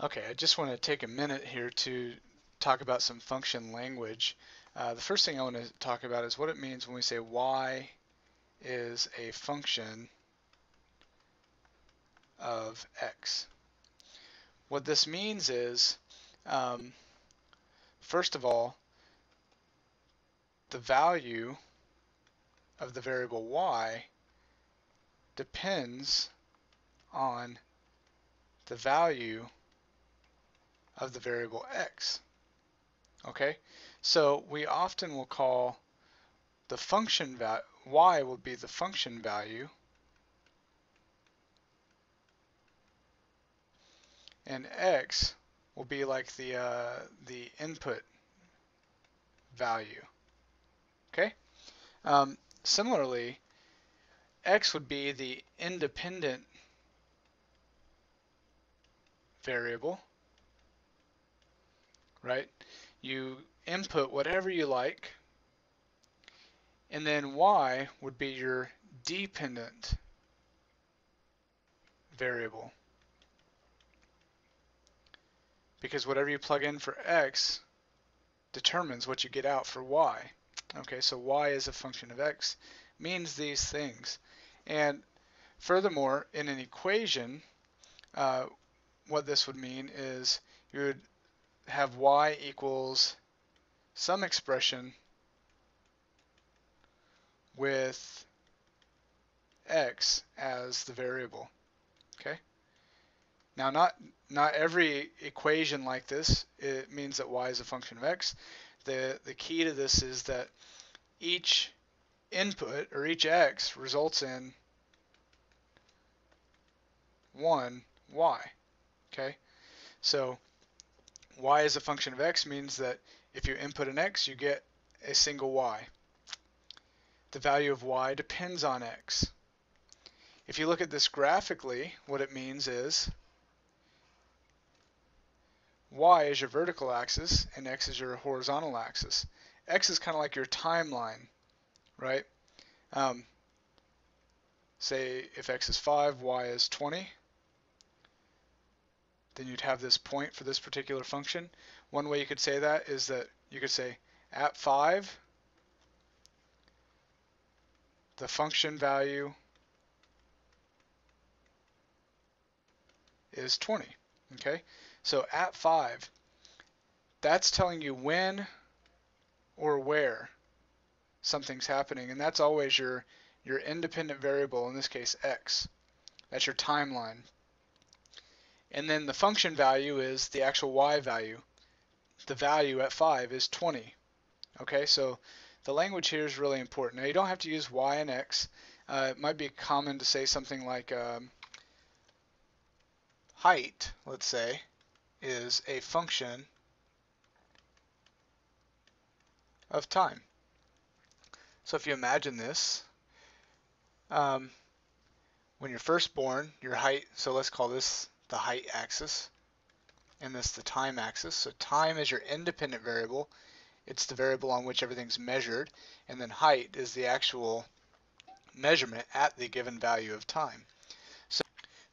Okay, I just want to take a minute here to talk about some function language. The first thing I want to talk about is what it means when we say y is a function of x. What this means is, first of all, the value of the variable y depends on the value of the variable x. Okay, so we often will call the function value, y will be the function value, and x will be like the input value. Okay. Similarly, x would be the independent variable, right? You input whatever you like, and then y would be your dependent variable, because whatever you plug in for x determines what you get out for y. Okay, so y is a function of x means these things. And furthermore, in an equation, what this would mean is you would have y equals some expression with x as the variable. Okay. Now, not every equation like this it means that y is a function of x. The key to this is that each input or each x results in one y. Okay. So y is a function of x means that if you input an x, you get a single y. The value of y depends on x. If you look at this graphically, what it means is y is your vertical axis and x is your horizontal axis. X is kind of like your timeline, right? Say if x is 5, y is 20, then you'd have this point for this particular function. One way you could say that is that you could say at 5, the function value is 20. Okay, so at 5, that's telling you when or where something's happening, and that's always your independent variable, in this case x. That's your timeline. And then the function value is the actual y value. The value at 5 is 20. Okay, so the language here is really important. Now you don't have to use y and x. It might be common to say something like height, let's say, is a function of time. So if you imagine this, when you're first born, your height, so let's call this the height axis, and this the time axis. So time is your independent variable. It's the variable on which everything's measured, and then height is the actual measurement at the given value of time. So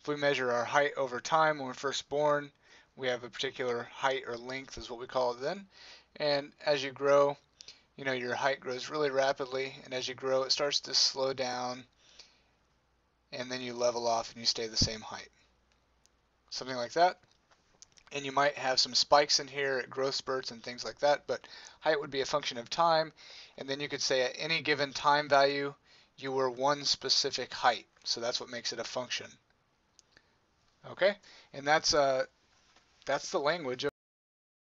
if we measure our height over time when we're first born, we have a particular height or length is what we call it then. And as you grow, your height grows really rapidly, and as you grow it starts to slow down, and then you level off and you stay the same height. Something like that. And you might have some spikes in here at growth spurts and things like that, but height would be a function of time, and then you could say at any given time value you were one specific height, so that's what makes it a function. Okay, and that's the language